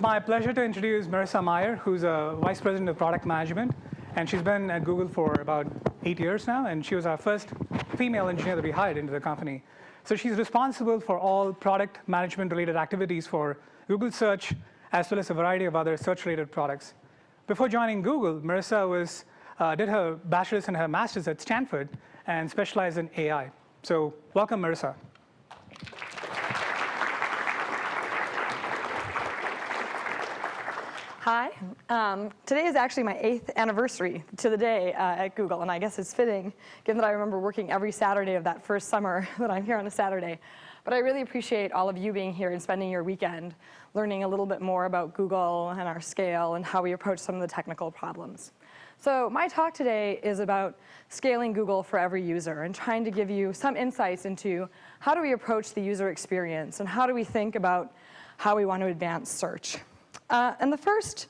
my pleasure to introduce Marissa Mayer, who's a Vice President of Product Management. And she's been at Google for about 8 years now. And she was our first female engineer that we hired into the company. So she's responsible for all product management-related activities for Google Search, as well as a variety of other search-related products. Before joining Google, Marissa did her bachelor's and her master's at Stanford and specialized in AI. So welcome, Marissa. Hi. Today is actually my 8th anniversary to the day at Google, and I guess it's fitting, given that I remember working every Saturday of that first summer that I'm here on a Saturday. But I really appreciate all of you being here and spending your weekend learning a little bit more about Google and our scale and how we approach some of the technical problems. So my talk today is about scaling Google for every user and trying to give you some insights into how do we approach the user experience and how do we think about how we want to advance search. And the first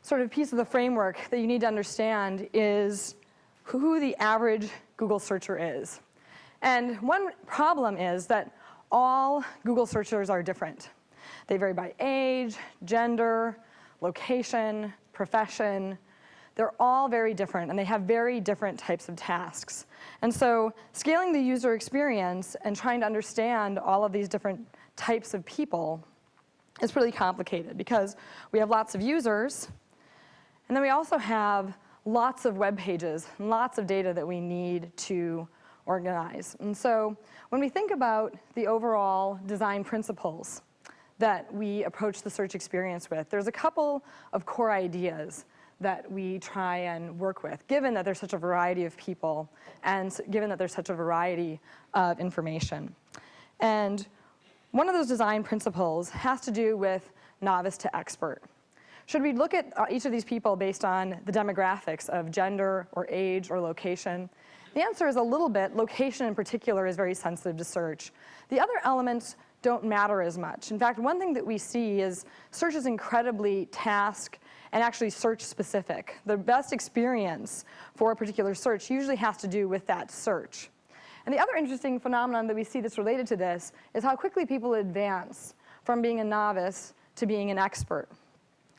sort of piece of the framework that you need to understand is who the average Google searcher is. And one problem is that all Google searchers are different. They vary by age, gender, location, profession. They're all very different, and they have very different types of tasks. And so scaling the user experience and trying to understand all of these different types of people is really complicated because we have lots of users, and then we also have lots of web pages and lots of data that we need to organize. And so when we think about the overall design principles that we approach the search experience with, there's a couple of core ideas that we try and work with, given that there's such a variety of people and given that there's such a variety of information. And one of those design principles has to do with novice to expert. Should we look at each of these people based on the demographics of gender or age or location? The answer is a little bit. Location in particular is very sensitive to search. The other elements don't matter as much. In fact, one thing that we see is search is incredibly task and actually search specific. The best experience for a particular search usually has to do with that search. And the other interesting phenomenon that we see that's related to this is how quickly people advance from being a novice to being an expert.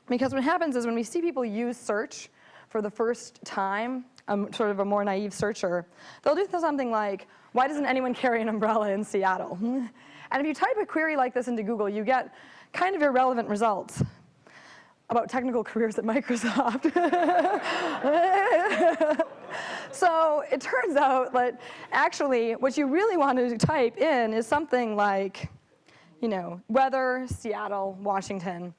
Because what happens is when we see people use search for the first time, sort of a more naive searcher, they'll do something like, why doesn't anyone carry an umbrella in Seattle? And if you type a query like this into Google, you get kind of irrelevant results about technical careers at Microsoft. So it turns out that actually what you really want to type in is something like, weather, Seattle, Washington,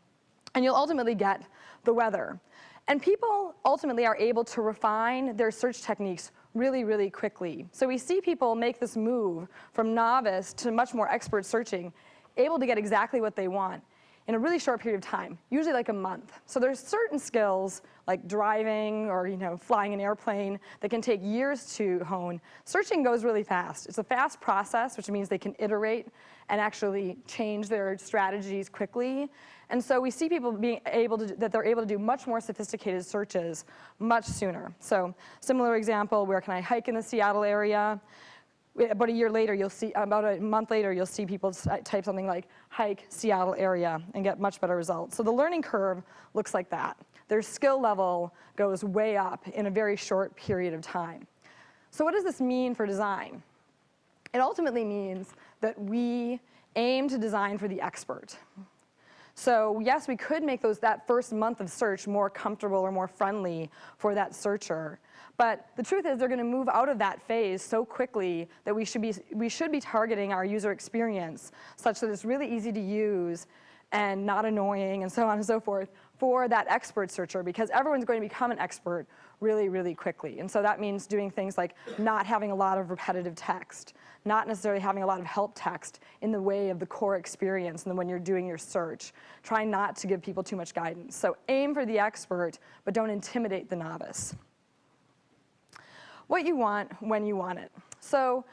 and you'll ultimately get the weather. And people ultimately are able to refine their search techniques really, really quickly. So we see people make this move from novice to much more expert searching, able to get exactly what they want in a really short period of time, usually like a month. So there's certain skills like driving or flying an airplane that can take years to hone. Searching goes really fast. It's a fast process, which means they can iterate and actually change their strategies quickly. And so we see people that they're able to do much more sophisticated searches much sooner. So similar example, where can I hike in the Seattle area? About a month later, you'll see people type something like hike Seattle area and get much better results. So the learning curve looks like that. Their skill level goes way up in a very short period of time. So what does this mean for design? It ultimately means that we aim to design for the expert. So yes, we could make that first month of search more comfortable or more friendly for that searcher. But the truth is they're going to move out of that phase so quickly that we should be targeting our user experience such that it's really easy to use and not annoying and so on and so forth for that expert searcher, because everyone's going to become an expert really, really quickly. And so that means doing things like not having a lot of repetitive text, not necessarily having a lot of help text in the way of the core experience and when you're doing your search. Try not to give people too much guidance. So aim for the expert, but don't intimidate the novice. What you want when you want it. So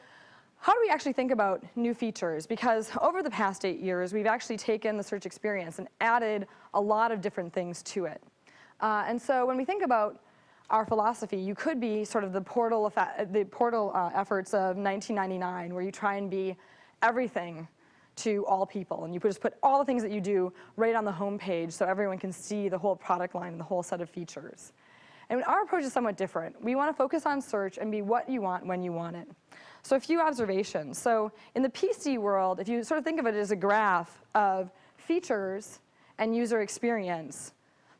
how do we actually think about new features? Because over the past 8 years, we've actually taken the search experience and added a lot of different things to it. And so when we think about our philosophy, you could be sort of the portal efforts of 1999, where you try and be everything to all people. And you just put all the things that you do right on the home page so everyone can see the whole product line and the whole set of features. And our approach is somewhat different. We want to focus on search and be what you want when you want it. So a few observations. So in the PC world, if you sort of think of it as a graph of features and user experience,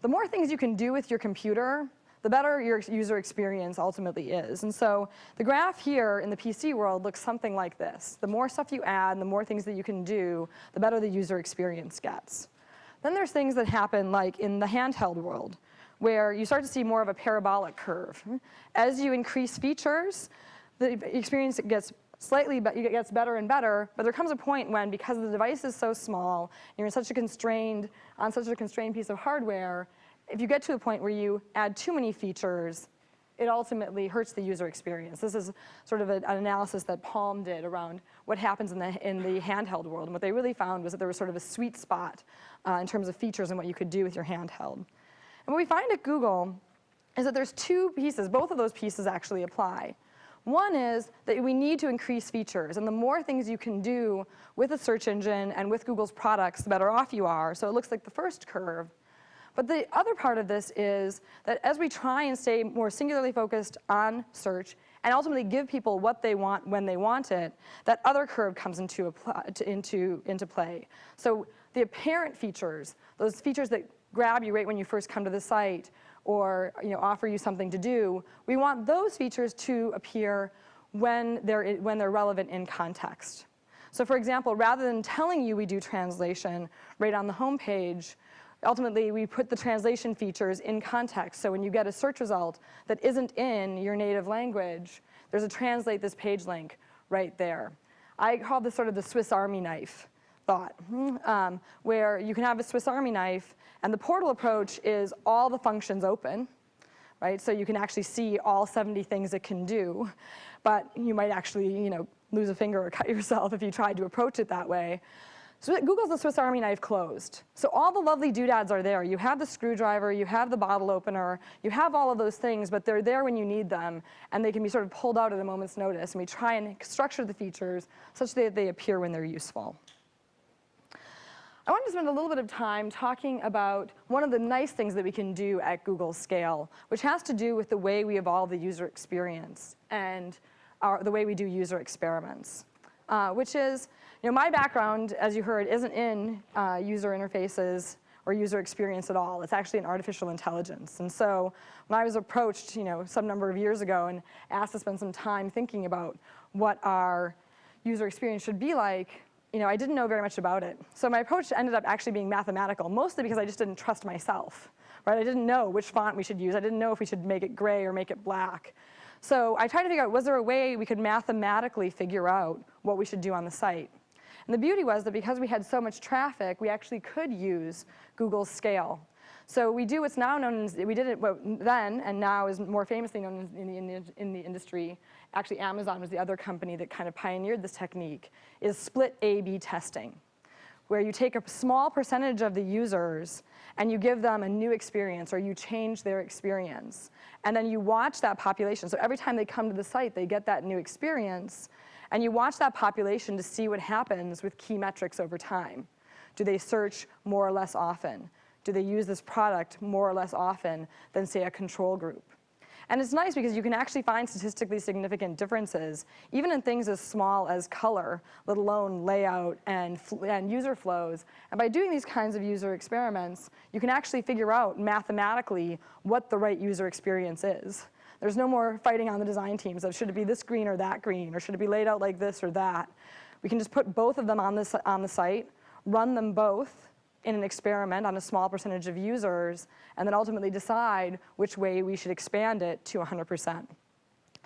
the more things you can do with your computer, the better your user experience ultimately is. And so the graph here in the PC world looks something like this. The more stuff you add, the more things that you can do, the better the user experience gets. Then there's things that happen like in the handheld world, where you start to see more of a parabolic curve. As you increase features, the experience gets better and better, but there comes a point when, because the device is so small, you're in such a constrained piece of hardware, if you get to a point where you add too many features, it ultimately hurts the user experience. This is sort of an analysis that Palm did around what happens in the handheld world. And what they really found was that there was sort of a sweet spot in terms of features and what you could do with your handheld. And what we find at Google is that there's two pieces. Both of those pieces actually apply. One is that we need to increase features. And the more things you can do with a search engine and with Google's products, the better off you are. So it looks like the first curve. But the other part of this is that as we try and stay more singularly focused on search and ultimately give people what they want when they want it, that other curve comes into play. So the apparent features, those features that grab you right when you first come to the site or offer you something to do, we want those features to appear when they're relevant in context. So for example, rather than telling you we do translation right on the home page, ultimately, we put the translation features in context. So when you get a search result that isn't in your native language, there's a translate this page link right there. I call this sort of the Swiss Army knife thought, where you can have a Swiss Army knife, and the portal approach is all the functions open, right? So you can actually see all 70 things it can do, but you might actually lose a finger or cut yourself if you tried to approach it that way. So Google's the Swiss Army knife closed. So all the lovely doodads are there. You have the screwdriver, you have the bottle opener, you have all of those things, but they're there when you need them, and they can be sort of pulled out at a moment's notice. And we try and structure the features such that they appear when they're useful. I wanted to spend a little bit of time talking about one of the nice things that we can do at Google Scale, which has to do with the way we evolve the user experience and the way we do user experiments, which is, my background, as you heard, isn't in user interfaces or user experience at all. It's actually in artificial intelligence. And so when I was approached, some number of years ago and asked to spend some time thinking about what our user experience should be like, I didn't know very much about it. So my approach ended up actually being mathematical, mostly because I just didn't trust myself, right? I didn't know which font we should use. I didn't know if we should make it gray or make it black. So I tried to figure out, was there a way we could mathematically figure out what we should do on the site? And the beauty was that because we had so much traffic, we actually could use Google's Scale. So we do what's now known as, we did it then, and now is more famously known in the industry. Actually, Amazon was the other company that kind of pioneered this technique, is split A/B testing, where you take a small percentage of the users and you give them a new experience, or you change their experience. And then you watch that population. So every time they come to the site, they get that new experience. And you watch that population to see what happens with key metrics over time. Do they search more or less often? Do they use this product more or less often than, say, a control group? And it's nice because you can actually find statistically significant differences, even in things as small as color, let alone layout and user flows. And by doing these kinds of user experiments, you can actually figure out mathematically what the right user experience is. There's no more fighting on the design teams of should it be this green or that green, or should it be laid out like this or that. We can just put both of them on the site, run them both in an experiment on a small percentage of users, and then ultimately decide which way we should expand it to 100%.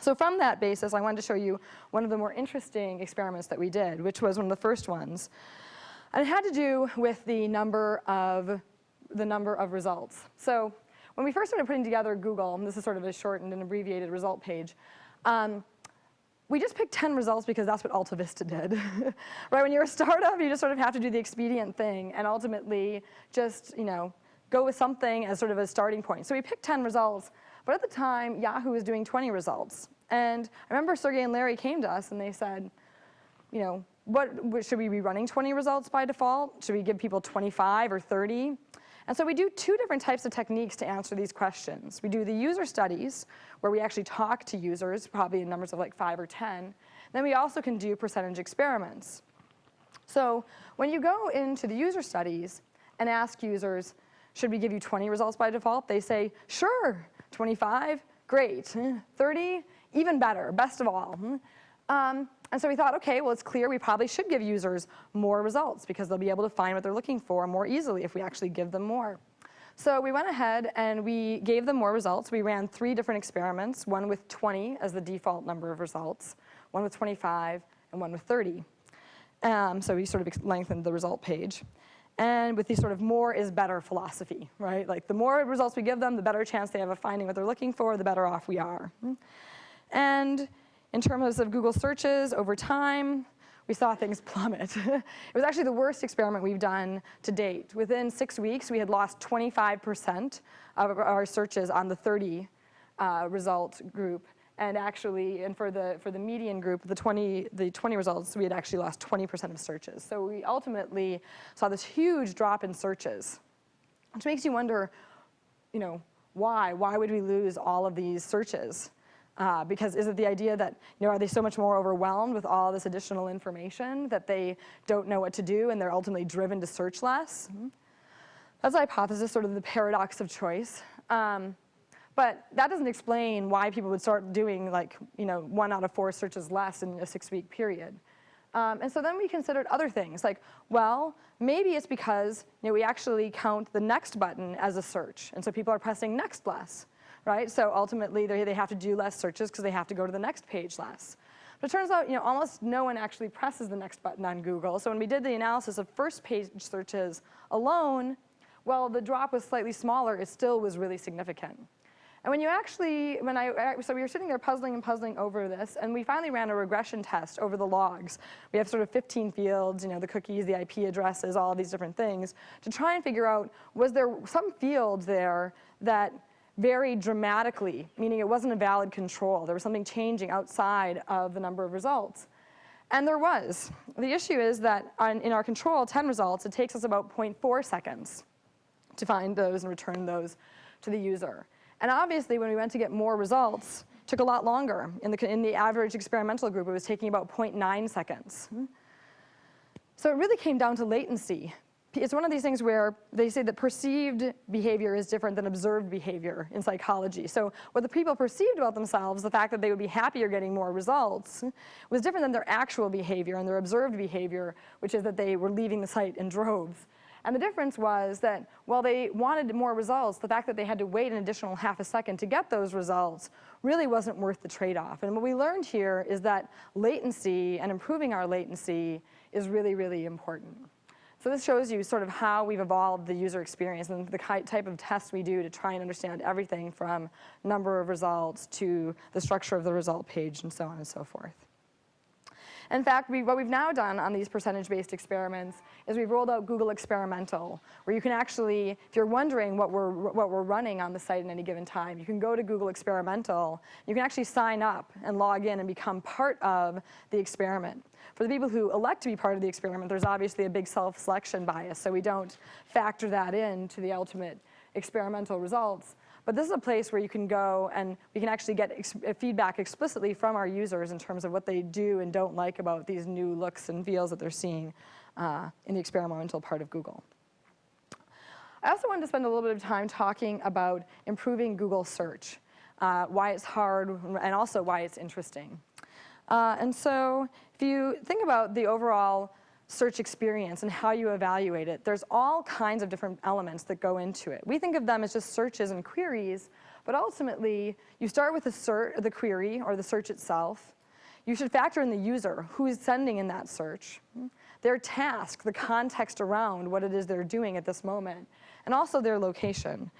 So from that basis, I wanted to show you one of the more interesting experiments that we did, which was one of the first ones. And it had to do with the number of results. So when we first started putting together Google, and this is sort of a shortened and abbreviated result page, we just picked 10 results because that's what Alta Vista did. Right? When you're a startup, you just sort of have to do the expedient thing and ultimately just go with something as sort of a starting point. So we picked 10 results, but at the time, Yahoo was doing 20 results. And I remember Sergey and Larry came to us and they said, should we be running 20 results by default? Should we give people 25 or 30? And so we do two different types of techniques to answer these questions. We do the user studies, where we actually talk to users, probably in numbers of like 5 or 10. Then we also can do percentage experiments. So when you go into the user studies and ask users, should we give you 20 results by default? They say, sure. 25, great. 30, even better, best of all. And so we thought, okay, well, it's clear we probably should give users more results because they'll be able to find what they're looking for more easily if we actually give them more. So we went ahead and we gave them more results. We ran 3 different experiments, one with 20 as the default number of results, one with 25, and one with 30. So we sort of lengthened the result page. And with the sort of more is better philosophy, right? Like the more results we give them, the better chance they have of finding what they're looking for, the better off we are. And in terms of Google searches over time, we saw things plummet. It was actually the worst experiment we've done to date. Within 6 weeks, we had lost 25% of our searches on the 30 result group. And actually, and for the median group, the 20 results, we had actually lost 20% of searches. So we ultimately saw this huge drop in searches, which makes you wonder, why? Why would we lose all of these searches? Because is it the idea that, are they so much more overwhelmed with all this additional information that they don't know what to do and they're ultimately driven to search less? That's a hypothesis, sort of the paradox of choice. But that doesn't explain why people would start doing 1 out of 4 searches less in a 6-week period. And so then we considered other things, like, well, maybe it's because we actually count the next button as a search, and so people are pressing next less, right? So ultimately they have to do less searches because they have to go to the next page less. But it turns out almost no one actually presses the next button on Google. So when we did the analysis of first page searches alone, well, the drop was slightly smaller. It still was really significant. And when you actually, so we were sitting there puzzling over this, and we finally ran a regression test over the logs. We have sort of 15 fields, the cookies, the IP addresses, all of these different things, to try and figure out, was there some field there that varied dramatically, meaning it wasn't a valid control. There was something changing outside of the number of results. And there was. The issue is that in our control 10 results, it takes us about 0.4 seconds to find those and return those to the user. And obviously, when we went to get more results, it took a lot longer. In the average experimental group, it was taking about 0.9 seconds. So it really came down to latency. It's one of these things where they say that perceived behavior is different than observed behavior in psychology. So what the people perceived about themselves, the fact that they would be happier getting more results, was different than their actual behavior and their observed behavior, which is that they were leaving the site in droves. And the difference was that while they wanted more results, the fact that they had to wait an additional half a second to get those results really wasn't worth the trade-off. And what we learned here is that latency and improving our latency is really, really important. So this shows you sort of how we've evolved the user experience and the type of tests we do to try and understand everything from number of results to the structure of the result page and so on and so forth. In fact, what we've now done on these percentage-based experiments is we've rolled out Google Experimental, where you can actually, if you're wondering what we're running on the site at any given time, you can go to Google Experimental. You can actually sign up and log in and become part of the experiment. For the people who elect to be part of the experiment, there's obviously a big self-selection bias, so we don't factor that into the ultimate experimental results. But this is a place where you can go and we can actually get feedback explicitly from our users in terms of what they do and don't like about these new looks and feels that they're seeing in the experimental part of Google. I also wanted to spend a little bit of time talking about improving Google search, why it's hard and also why it's interesting. And so if you think about the overall search experience and how you evaluate it, there's all kinds of different elements that go into it. We think of them as just searches and queries, but ultimately, you start with the query or the search itself. You should factor in the user, who is sending in that search, their task, the context around what it is they're doing at this moment, and also their location.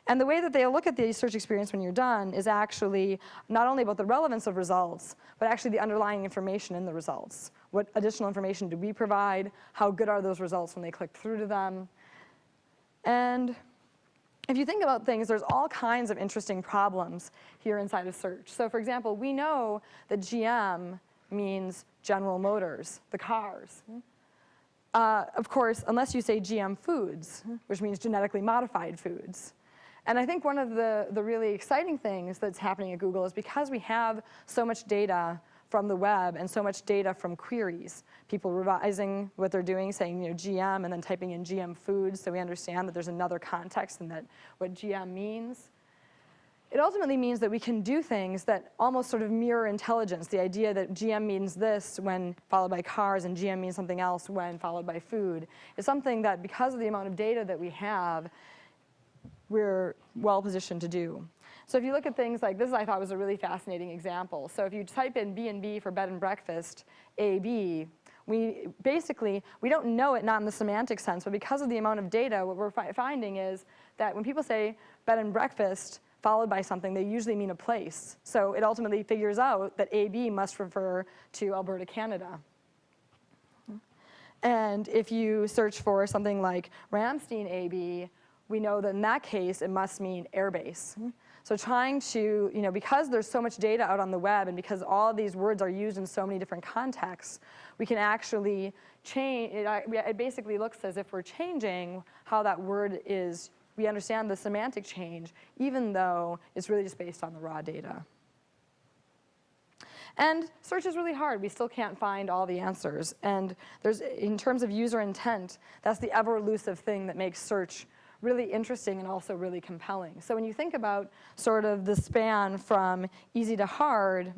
And the way that they look at the search experience when you're done is actually not only about the relevance of results, but actually the underlying information in the results. What additional information do we provide? How good are those results when they click through to them? And if you think about things, there's all kinds of interesting problems here inside of search. So for example, we know that GM means General Motors, the cars. Of course, unless you say GM foods, which means genetically modified foods. And I think one of the really exciting things that's happening at Google is because we have so much data from the web and so much data from queries, people revising what they're doing, saying GM and then typing in GM foods so we understand that there's another context and that what GM means. It ultimately means that we can do things that almost sort of mirror intelligence. The idea that GM means this when followed by cars and GM means something else when followed by food is something that because of the amount of data that we have, we're well positioned to do. So if you look at things like this, I thought was a really fascinating example. So if you type in B&B for bed and breakfast, AB, we don't know it not in the semantic sense, but because of the amount of data, what we're finding is that when people say bed and breakfast followed by something, they usually mean a place. So it ultimately figures out that AB must refer to Alberta, Canada. And if you search for something like Ramstein AB, we know that in that case, it must mean airbase. So trying to, because there's so much data out on the web and because all of these words are used in so many different contexts, we can actually change, it basically looks as if we're changing how that word is, we understand the semantic change, even though it's really just based on the raw data. And search is really hard. We still can't find all the answers. And in terms of user intent, that's the ever-elusive thing that makes search really interesting and also really compelling. So when you think about sort of the span from easy to hard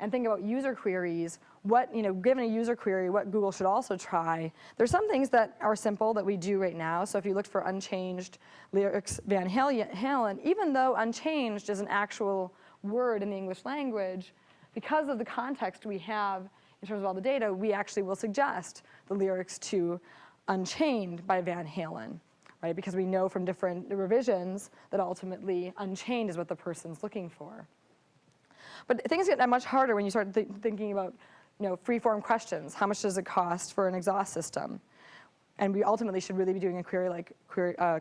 and think about user queries, given a user query, what Google should also try, there's some things that are simple that we do right now. So if you looked for unchanged lyrics Van Halen, even though unchanged is an actual word in the English language, because of the context we have in terms of all the data, we actually will suggest the lyrics to Unchained by Van Halen. Right? Because we know from different revisions that ultimately Unchained is what the person's looking for. But things get much harder when you start thinking about free-form questions. How much does it cost for an exhaust system? And we ultimately should really be doing a query like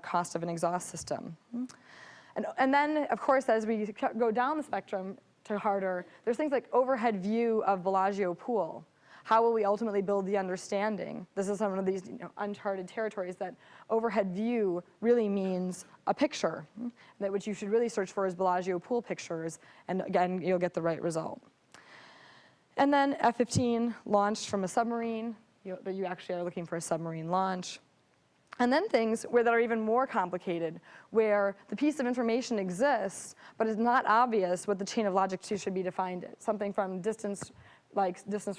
cost of an exhaust system. And then, of course, as we go down the spectrum to harder, there's things like overhead view of Bellagio pool. How will we ultimately build the understanding? This is some of these uncharted territories that overhead view really means a picture, that which you should really search for is Bellagio pool pictures, and again, you'll get the right result. And then F-15 launched from a submarine, but you actually are looking for a submarine launch. And then things that are even more complicated, where the piece of information exists, but it's not obvious what the chain of logic should be to find it. Something from distance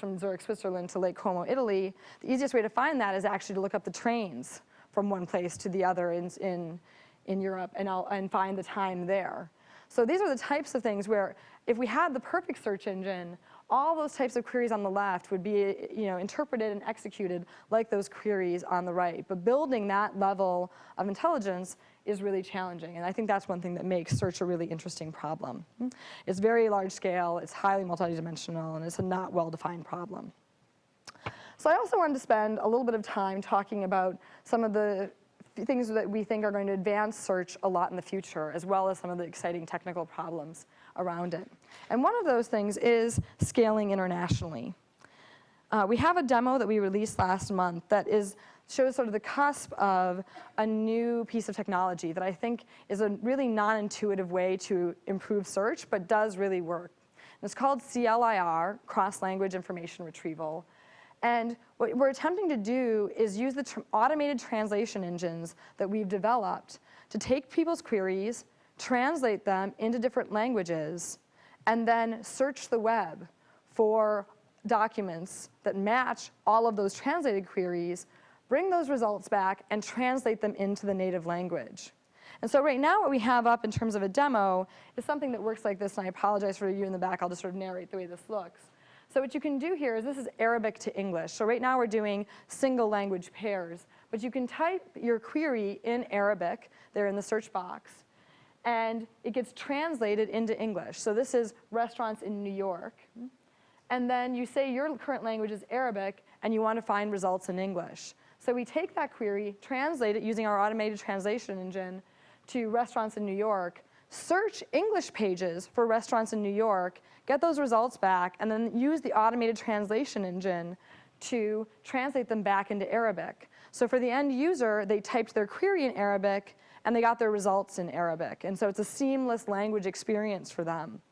from Zurich, Switzerland to Lake Como, Italy, the easiest way to find that is actually to look up the trains from one place to the other in Europe and find the time there. So these are the types of things where if we had the perfect search engine, all those types of queries on the left would be interpreted and executed like those queries on the right. But building that level of intelligence is really challenging. And I think that's one thing that makes search a really interesting problem. It's very large scale, it's highly multidimensional, and it's a not well-defined problem. So I also wanted to spend a little bit of time talking about some of the things that we think are going to advance search a lot in the future, as well as some of the exciting technical problems around it. And one of those things is scaling internationally. We have a demo that we released last month that shows sort of the cusp of a new piece of technology that I think is a really non-intuitive way to improve search, but does really work. And it's called CLIR, Cross-Language Information Retrieval. And what we're attempting to do is use the automated translation engines that we've developed to take people's queries, translate them into different languages, and then search the web for documents that match all of those translated queries, bring those results back, and translate them into the native language. And so right now what we have up in terms of a demo is something that works like this, and I apologize for you in the back. I'll just sort of narrate the way this looks. So what you can do here is this is Arabic to English. So right now we're doing single language pairs. But you can type your query in Arabic there in the search box, and it gets translated into English. So this is restaurants in New York. And then you say your current language is Arabic, and you want to find results in English. So we take that query, translate it using our automated translation engine to restaurants in New York, search English pages for restaurants in New York, get those results back, and then use the automated translation engine to translate them back into Arabic. So for the end user, they typed their query in Arabic, and they got their results in Arabic. And so it's a seamless language experience for them.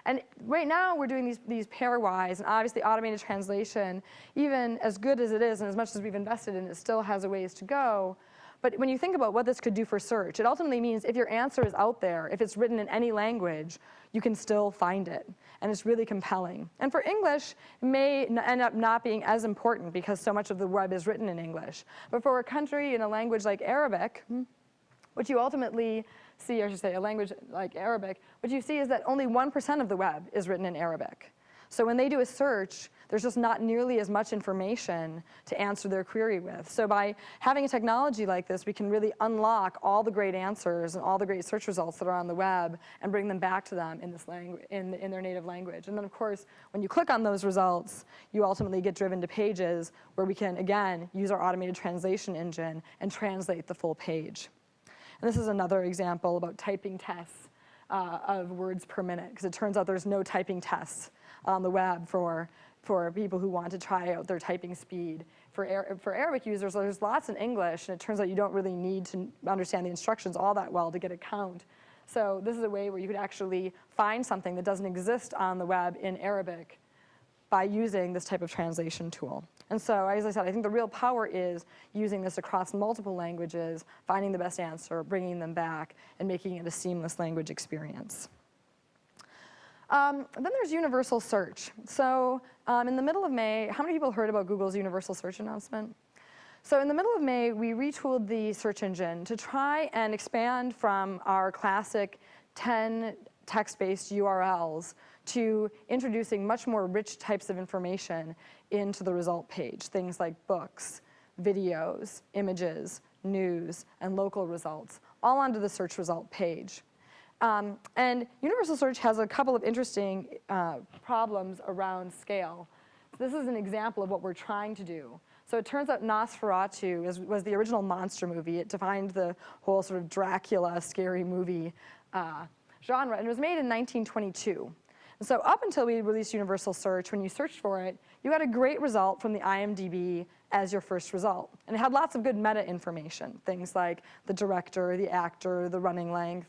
And right now, we're doing these pairwise, and obviously automated translation, even as good as it is and as much as we've invested in it, still has a ways to go. But when you think about what this could do for search, it ultimately means if your answer is out there, if it's written in any language, you can still find it. And it's really compelling. And for English, it may end up not being as important because so much of the web is written in English. But for a country in a language like Arabic, what you ultimately see, I should say, a language like Arabic, what you see is that only 1% of the web is written in Arabic. So when they do a search, there's just not nearly as much information to answer their query with. So by having a technology like this, we can really unlock all the great answers and all the great search results that are on the web and bring them back to them in this language, in their native language. And then, of course, when you click on those results, you ultimately get driven to pages where we can, again, use our automated translation engine and translate the full page. And this is another example about typing tests of words per minute, because it turns out there's no typing tests on the web for people who want to try out their typing speed. For Arabic users, there's lots in English, and it turns out you don't really need to understand the instructions all that well to get a count. So this is a way where you could actually find something that doesn't exist on the web in Arabic by using this type of translation tool. And so, as I said, I think the real power is using this across multiple languages, finding the best answer, bringing them back, and making it a seamless language experience. Then there's universal search. So in the middle of May, how many people heard about Google's universal search announcement? So in the middle of May, we retooled the search engine to try and expand from our classic 10 text-based URLs to introducing much more rich types of information into the result page, things like books, videos, images, news, and local results, all onto the search result page. And universal search has a couple of interesting problems around scale. This is an example of what we're trying to do. So it turns out Nosferatu was the original monster movie. It defined the whole sort of Dracula scary movie genre, and it was made in 1922. And so up until we released universal search, when you searched for it, you got a great result from the IMDb as your first result. And it had lots of good meta information, things like the director, the actor, the running length,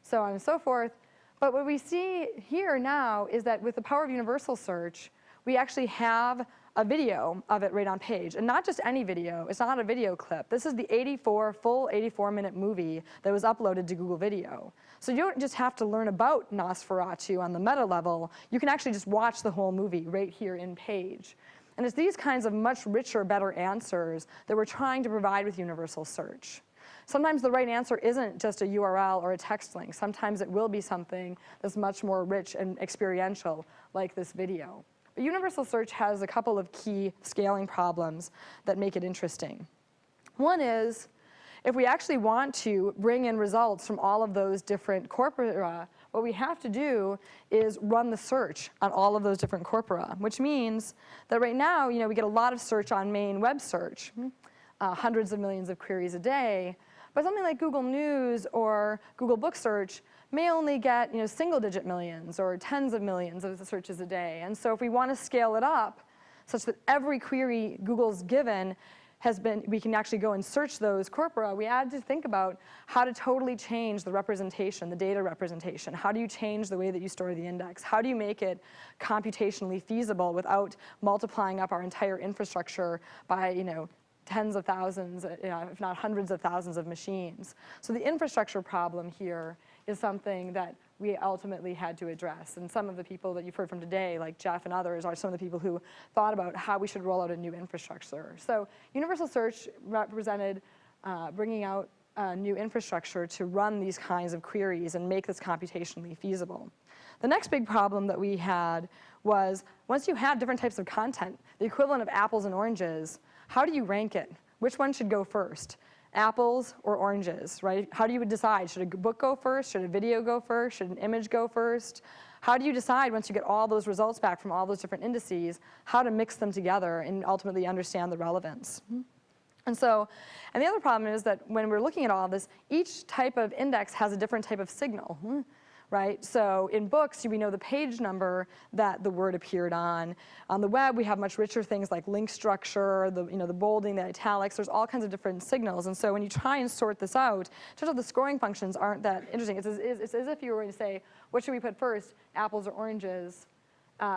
so on and so forth. But what we see here now is that with the power of universal search, we actually have a video of it right on page. And not just any video. It's not a video clip. This is the full 84-minute movie that was uploaded to Google Video. So you don't just have to learn about Nosferatu on the meta level. You can actually just watch the whole movie right here in page. And it's these kinds of much richer, better answers that we're trying to provide with universal search. Sometimes the right answer isn't just a URL or a text link. Sometimes it will be something that's much more rich and experiential, like this video. But universal search has a couple of key scaling problems that make it interesting. One is, if we actually want to bring in results from all of those different corpora, what we have to do is run the search on all of those different corpora, which means that right now, we get a lot of search on main web search, hundreds of millions of queries a day. But something like Google News or Google Book Search may only get single-digit millions or tens of millions of searches a day. And so if we want to scale it up such that every query Google's given we can actually go and search those corpora, we had to think about how to totally change the representation, the data representation. How do you change the way that you store the index? How do you make it computationally feasible without multiplying up our entire infrastructure by tens of thousands, if not hundreds of thousands of machines? So the infrastructure problem here is something that we ultimately had to address. And some of the people that you've heard from today, like Jeff and others, are some of the people who thought about how we should roll out a new infrastructure. So universal search represented bringing out new infrastructure to run these kinds of queries and make this computationally feasible. The next big problem that we had was, once you have different types of content, the equivalent of apples and oranges, how do you rank it? Which one should go first? Apples or oranges, right? How do you decide? Should a book go first? Should a video go first? Should an image go first? How do you decide, once you get all those results back from all those different indices, how to mix them together and ultimately understand the relevance? And the other problem is that when we're looking at all of this, each type of index has a different type of signal, right? So in books, we know the page number that the word appeared on. On the web, we have much richer things like link structure, the bolding, the italics. There's all kinds of different signals. And so when you try and sort this out, it turns out the scoring functions aren't that interesting. It's as if you were going to say, what should we put first, apples or oranges?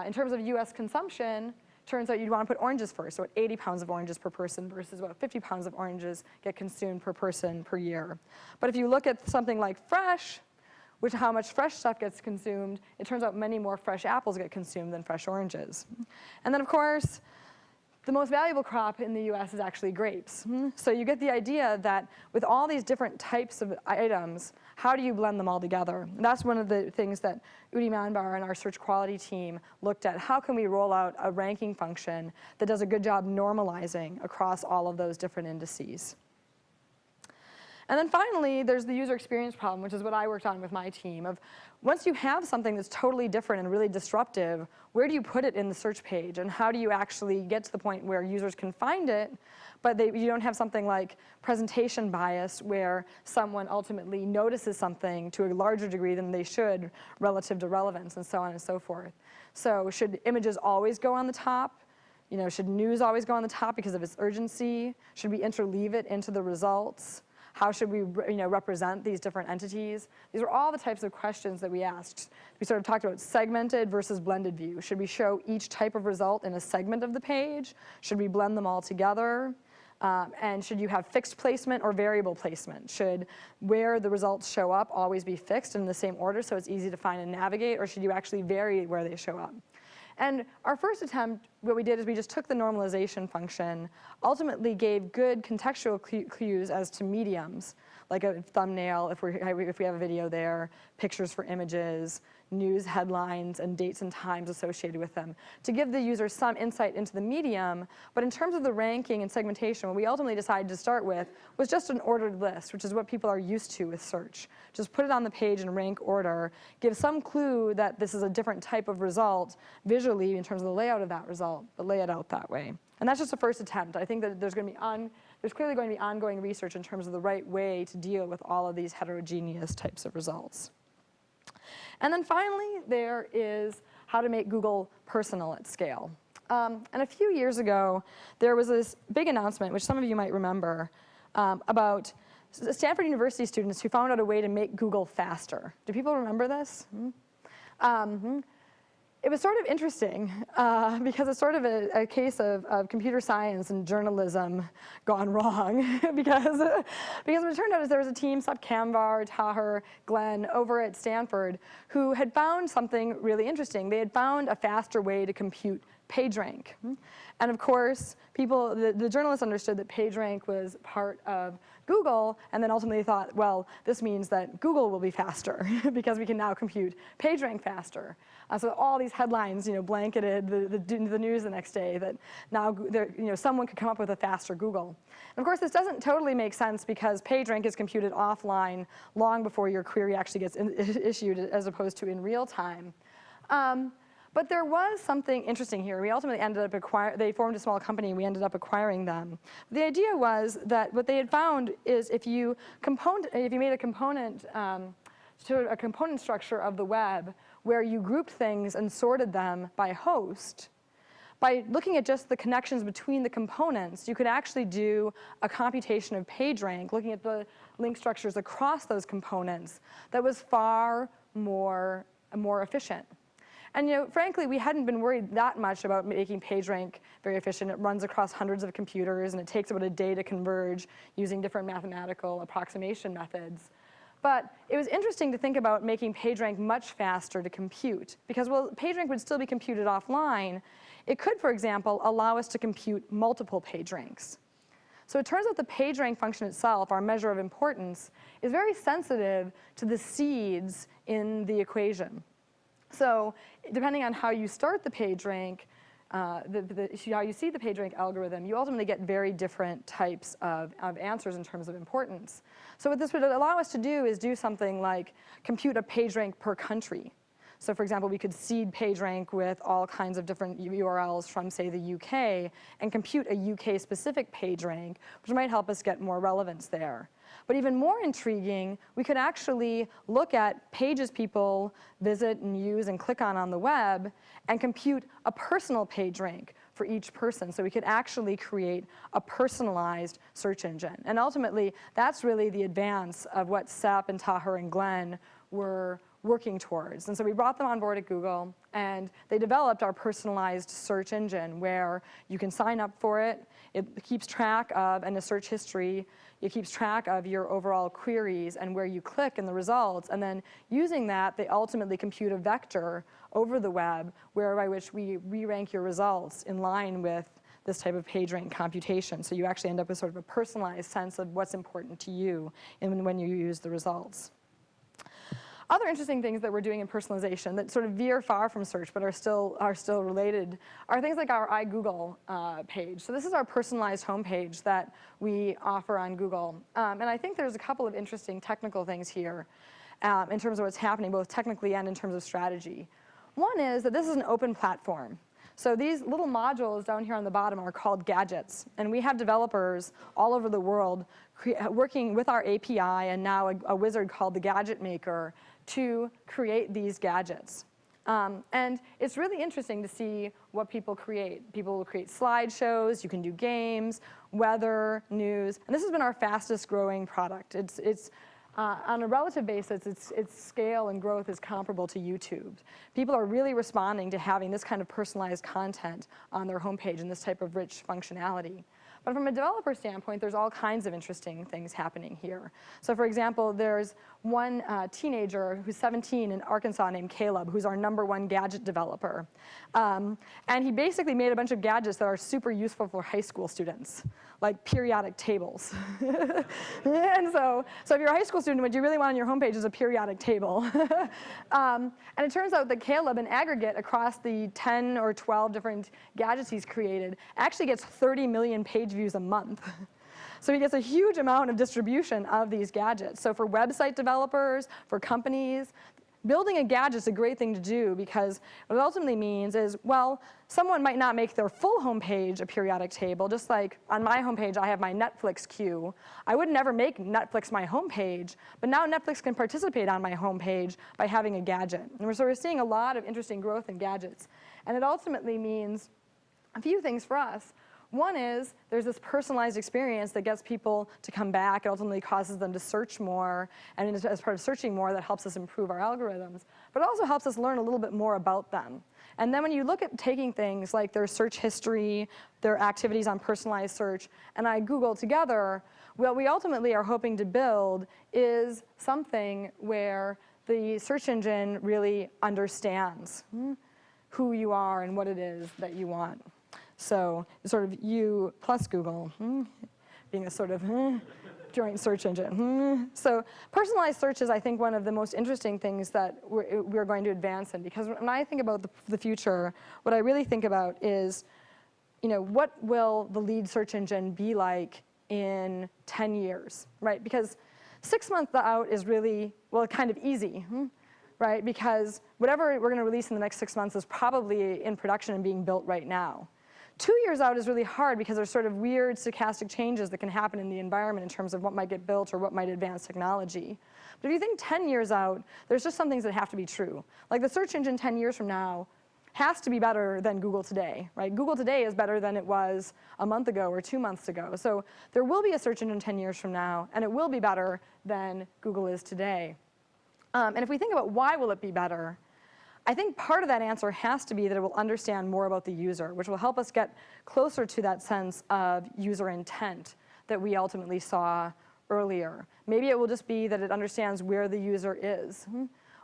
In terms of US consumption, turns out you'd want to put oranges first, so 80 pounds of oranges per person versus about 50 pounds of oranges get consumed per person per year. But if you look at something like fresh, how much fresh stuff gets consumed, it turns out many more fresh apples get consumed than fresh oranges. And then, of course, the most valuable crop in the US is actually grapes. So you get the idea that with all these different types of items, how do you blend them all together? And that's one of the things that Udi Manbar and our search quality team looked at. How can we roll out a ranking function that does a good job normalizing across all of those different indices? And then finally, there's the user experience problem, which is what I worked on with my team. Of once you have something that's totally different and really disruptive, where do you put it in the search page? And how do you actually get to the point where users can find it, but you don't have something like presentation bias, where someone ultimately notices something to a larger degree than they should relative to relevance, and so on and so forth. So should images always go on the top? Should news always go on the top because of its urgency? Should we interleave it into the results? How should we represent these different entities? These are all the types of questions that we asked. We sort of talked about segmented versus blended view. Should we show each type of result in a segment of the page? Should we blend them all together? And should you have fixed placement or variable placement? Should where the results show up always be fixed in the same order so it's easy to find and navigate, or should you actually vary where they show up? And our first attempt, what we did is we just took the normalization function, ultimately gave good contextual clues as to mediums, like a thumbnail if we have a video there, pictures for images, news headlines, and dates and times associated with them, to give the user some insight into the medium. But in terms of the ranking and segmentation, what we ultimately decided to start with was just an ordered list, which is what people are used to with search. Just put it on the page in rank order, give some clue that this is a different type of result visually in terms of the layout of that result, but lay it out that way. And that's just a first attempt. I think that there's clearly going to be ongoing research in terms of the right way to deal with all of these heterogeneous types of results. And then finally, there is how to make Google personal at scale. And a few years ago, there was this big announcement, which some of you might remember, about Stanford University students who found out a way to make Google faster. Do people remember this? It was sort of interesting because it's sort of a case of computer science and journalism gone wrong because what it turned out is there was a team, Sep Kamvar, Taher, Glenn, over at Stanford who had found something really interesting. They had found a faster way to compute PageRank. And of course, the journalists understood that PageRank was part of Google, and then ultimately thought, well, this means that Google will be faster because we can now compute PageRank faster. So all these headlines, blanketed the news the next day that now someone could come up with a faster Google. And of course, this doesn't totally make sense because PageRank is computed offline long before your query actually gets issued, as opposed to in real time. But there was something interesting here. We ultimately ended up they formed a small company, and we ended up acquiring them. The idea was that what they had found is if you made a component to a component structure of the web where you grouped things and sorted them by host, by looking at just the connections between the components, you could actually do a computation of PageRank, looking at the link structures across those components, that was far more efficient. And frankly, we hadn't been worried that much about making PageRank very efficient. It runs across hundreds of computers, and it takes about a day to converge using different mathematical approximation methods. But it was interesting to think about making PageRank much faster to compute, because while PageRank would still be computed offline, it could, for example, allow us to compute multiple PageRanks. So it turns out the PageRank function itself, our measure of importance, is very sensitive to the seeds in the equation. So depending on how you start the PageRank, how you see the PageRank algorithm, you ultimately get very different types of answers in terms of importance. So what this would allow us to do is do something like compute a PageRank per country. So for example, we could seed PageRank with all kinds of different URLs from, say, the UK, and compute a UK-specific PageRank, which might help us get more relevance there. But even more intriguing, we could actually look at pages people visit and use and click on the web and compute a personal PageRank for each person. So we could actually create a personalized search engine. And ultimately, that's really the advance of what Sep and Tahir and Glenn were working towards. And so we brought them on board at Google, and they developed our personalized search engine where you can sign up for it. It keeps track of, and the search history, it keeps track of your overall queries and where you click in the results. And then using that, they ultimately compute a vector over the web whereby which we re-rank your results in line with this type of PageRank computation. So you actually end up with sort of a personalized sense of what's important to you when you use the results. Other interesting things that we're doing in personalization that sort of veer far from search but are still related are things like our iGoogle page. So this is our personalized homepage that we offer on Google. And I think there's a couple of interesting technical things here in terms of what's happening, both technically and in terms of strategy. One is that this is an open platform. So these little modules down here on the bottom are called gadgets. And we have developers all over the world working with our API and now a wizard called the Gadget Maker to create these gadgets. And it's really interesting to see what people create. People will create slideshows, you can do games, weather, news, and this has been our fastest growing product. It's on a relative basis, its scale and growth is comparable to YouTube. People are really responding to having this kind of personalized content on their homepage and this type of rich functionality. But from a developer standpoint, there's all kinds of interesting things happening here. So for example, there's one teenager who's 17 in Arkansas named Caleb, who's our #1 gadget developer. And he basically made a bunch of gadgets that are super useful for high school students, like periodic tables. And so if you're a high school student, what you really want on your homepage is a periodic table. And it turns out that Caleb, in aggregate across the 10 or 12 different gadgets he's created, actually gets 30 million page views a month. So he gets a huge amount of distribution of these gadgets. So for website developers, for companies, building a gadget is a great thing to do because what it ultimately means is, well, someone might not make their full homepage a periodic table, just like on my homepage I have my Netflix queue. I would never make Netflix my homepage, but now Netflix can participate on my homepage by having a gadget. And so we're seeing a lot of interesting growth in gadgets. And it ultimately means a few things for us. One is there's this personalized experience that gets people to come back. It ultimately causes them to search more. And as part of searching more, that helps us improve our algorithms. But it also helps us learn a little bit more about them. And then when you look at taking things like their search history, their activities on personalized search, and iGoogle together, what we ultimately are hoping to build is something where the search engine really understands who you are and what it is that you want. So sort of you plus Google being a sort of joint search engine. So personalized search is, I think, one of the most interesting things that we're going to advance in, because when I think about the future, what I really think about is, what will the lead search engine be like in 10 years, right? Because 6 months out is really, well, kind of easy, right? Because whatever we're going to release in the next 6 months is probably in production and being built right now. 2 years out is really hard because there's sort of weird stochastic changes that can happen in the environment in terms of what might get built or what might advance technology. But if you think 10 years out, there's just some things that have to be true. Like the search engine 10 years from now has to be better than Google today, right? Google today is better than it was a month ago or 2 months ago. So there will be a search engine 10 years from now, and it will be better than Google is today. And if we think about why will it be better, I think part of that answer has to be that it will understand more about the user, which will help us get closer to that sense of user intent that we ultimately saw earlier. Maybe it will just be that it understands where the user is,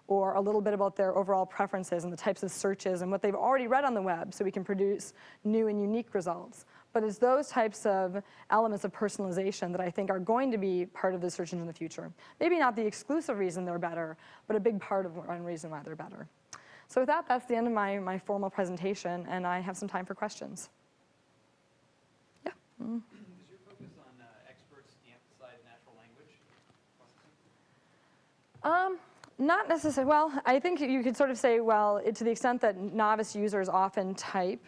or a little bit about their overall preferences and the types of searches and what they've already read on the web, so we can produce new and unique results. But it's those types of elements of personalization that I think are going to be part of the search engine in the future. Maybe not the exclusive reason they're better, but a big part of one reason why they're better. So with that, that's the end of my formal presentation, and I have some time for questions. Yeah? Does your focus on experts de-emphasize natural language processing? Not necessarily. Well, I think you could sort of say, well, to the extent that novice users often type.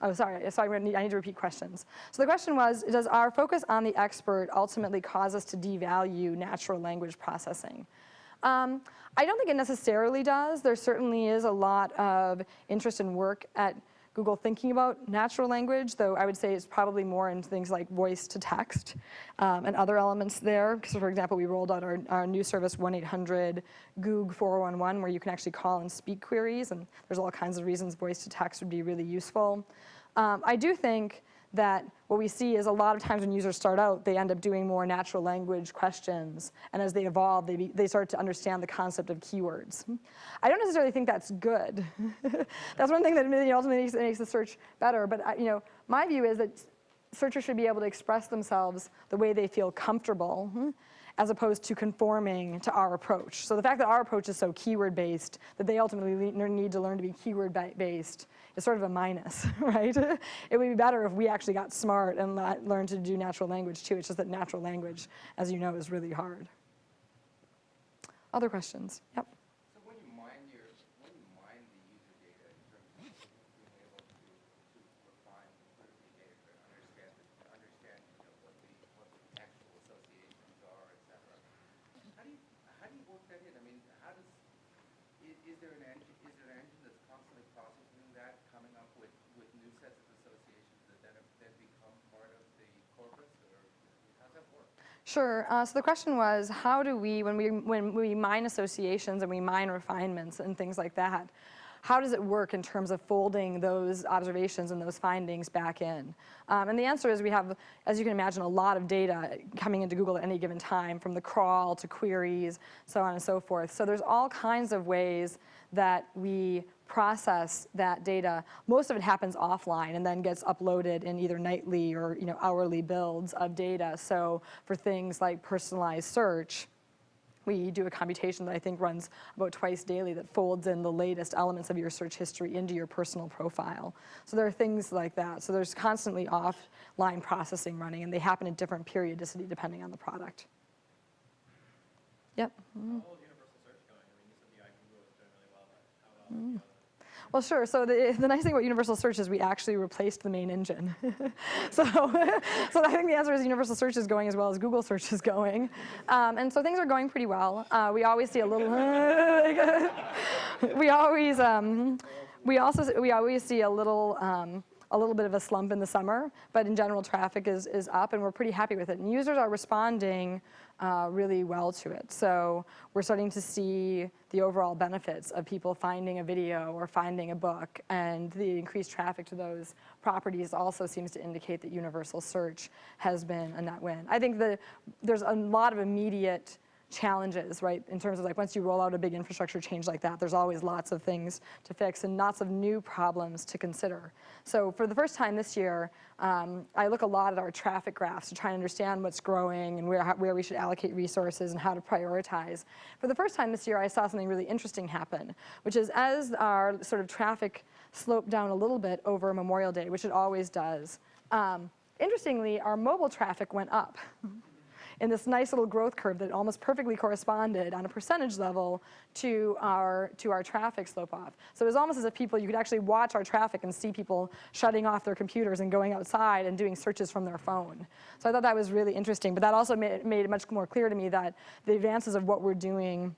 Oh, sorry, I need to repeat questions. So the question was, does our focus on the expert ultimately cause us to devalue natural language processing? I don't think it necessarily does. There certainly is a lot of interest and work at Google thinking about natural language, though I would say it's probably more in things like voice to text and other elements there. So for example, we rolled out our new service 1-800-GOOG-411, where you can actually call and speak queries, and there's all kinds of reasons voice to text would be really useful. I do think that what we see is a lot of times when users start out, they end up doing more natural language questions, and as they evolve, they start to understand the concept of keywords. I don't necessarily think that's good. That's one thing that ultimately makes the search better, but my view is that searchers should be able to express themselves the way they feel comfortable, as opposed to conforming to our approach. So the fact that our approach is so keyword-based, that they ultimately need to learn to be keyword-based, is sort of a minus, right? It would be better if we actually got smart and learned to do natural language too. It's just that natural language, as you know, is really hard. Other questions? Yep. So when you mine the user data in terms of being able to refine the data to understand what the textual associations are, et cetera, how do you work that in? I mean, is there an engine that's constantly processing that, coming up with new sets of associations that then become part of the corpus, or how does that work? Sure. So the question was, how do we, when we mine associations and we mine refinements and things like that, how does it work in terms of folding those observations and those findings back in? And the answer is we have, as you can imagine, a lot of data coming into Google at any given time, from the crawl to queries, so on and so forth. So there's all kinds of ways that we process that data. Most of it happens offline and then gets uploaded in either nightly or hourly builds of data. So for things like personalized search, we do a computation that I think runs about twice daily that folds in the latest elements of your search history into your personal profile. So there are things like that. So there's constantly offline processing running, and they happen at different periodicity depending on the product. Yep. How well is universal search going? I mean, you said the Google is doing really well, but how well is the other? Well, sure. So the nice thing about universal search is we actually replaced the main engine. so I think the answer is universal search is going as well as Google search is going. And so things are going pretty well. We always see a little, we always see a little bit of a slump in the summer, but in general traffic is up, and we're pretty happy with it. And users are responding really well to it. So we're starting to see the overall benefits of people finding a video or finding a book, and the increased traffic to those properties also seems to indicate that universal search has been a net win. I think that there's a lot of immediate challenges, right, in terms of like once you roll out a big infrastructure change like that, there's always lots of things to fix and lots of new problems to consider. So for the first time this year, I look a lot at our traffic graphs to try and understand what's growing and where we should allocate resources and how to prioritize. For the first time this year, I saw something really interesting happen, which is as our sort of traffic sloped down a little bit over Memorial Day, which it always does, interestingly, our mobile traffic went up in this nice little growth curve that almost perfectly corresponded on a percentage level to our traffic slope off. So it was almost as if you could actually watch our traffic and see people shutting off their computers and going outside and doing searches from their phone. So I thought that was really interesting, but that also made it much more clear to me that the advances of what we're doing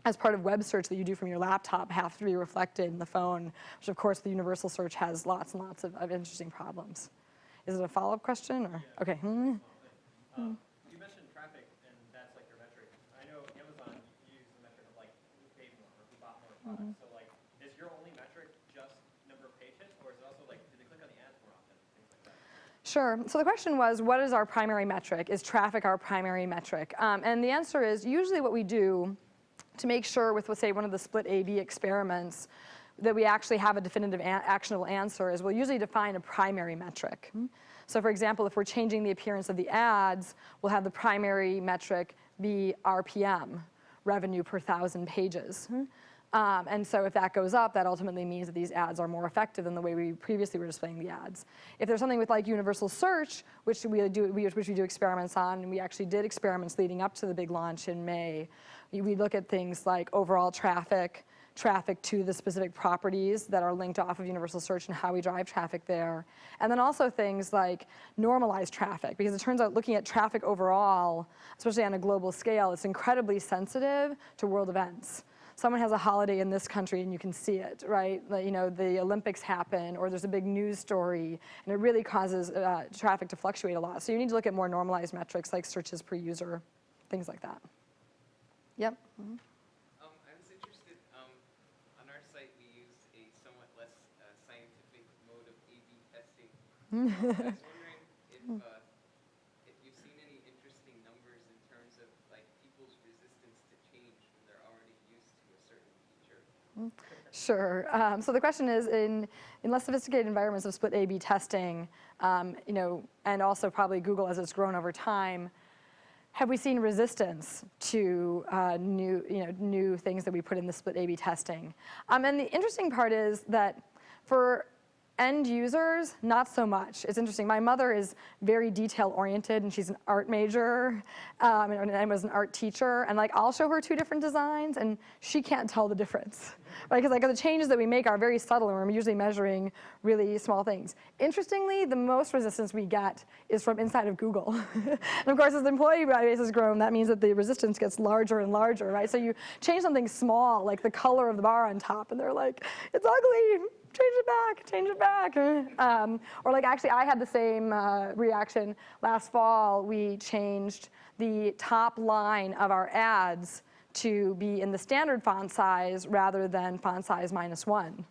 as part of web search that you do from your laptop have to be reflected in the phone, which of course the universal search has lots and lots of interesting problems. Is it a follow-up question, or? Okay. You mentioned traffic, and that's like your metric. I know Amazon uses the metric of like who paid more or who bought more products. So like, is your only metric just number of page hits, or is it also like, do they click on the ads more often, things like that? Sure. So the question was, what is our primary metric? Is traffic our primary metric? And the answer is usually what we do to make sure with, let's say, one of the split A/B experiments that we actually have a definitive actionable answer is we'll usually define a primary metric. So for example, if we're changing the appearance of the ads, we'll have the primary metric be RPM, revenue per 1,000 pages. And so if that goes up, that ultimately means that these ads are more effective than the way we previously were displaying the ads. If there's something with like universal search, which we do experiments on, and we actually did experiments leading up to the big launch in May, We look at things like overall traffic, traffic to the specific properties that are linked off of universal search and how we drive traffic there. And then also things like normalized traffic, because it turns out looking at traffic overall, especially on a global scale, it's incredibly sensitive to world events. Someone has a holiday in this country and you can see it, right? Like, you know, the Olympics happen or there's a big news story and it really causes traffic to fluctuate a lot. So you need to look at more normalized metrics like searches per user, things like that. Yep. Mm-hmm. I was interested, on our site we use a somewhat less scientific mode of A/B testing. I was wondering if you've seen any interesting numbers in terms of like people's resistance to change when they're already used to a certain feature. Sure. So the question is, in less sophisticated environments of split A/B testing, you know, and also probably Google as it's grown over time, have we seen resistance to new things that we put in the split A/B testing? And the interesting part is that for end users, not so much. It's interesting. My mother is very detail-oriented, and she's an art major, and was an art teacher. And like, I'll show her 2 different designs, and she can't tell the difference, right? Because like the changes that we make are very subtle, and we're usually measuring really small things. Interestingly, the most resistance we get is from inside of Google. And of course, as the employee base has grown, that means that the resistance gets larger and larger, right? So you change something small, like the color of the bar on top, and they're like, it's ugly. Change it back. Or like, actually, I had the same reaction last fall. We changed the top line of our ads to be in the standard font size rather than font size -1.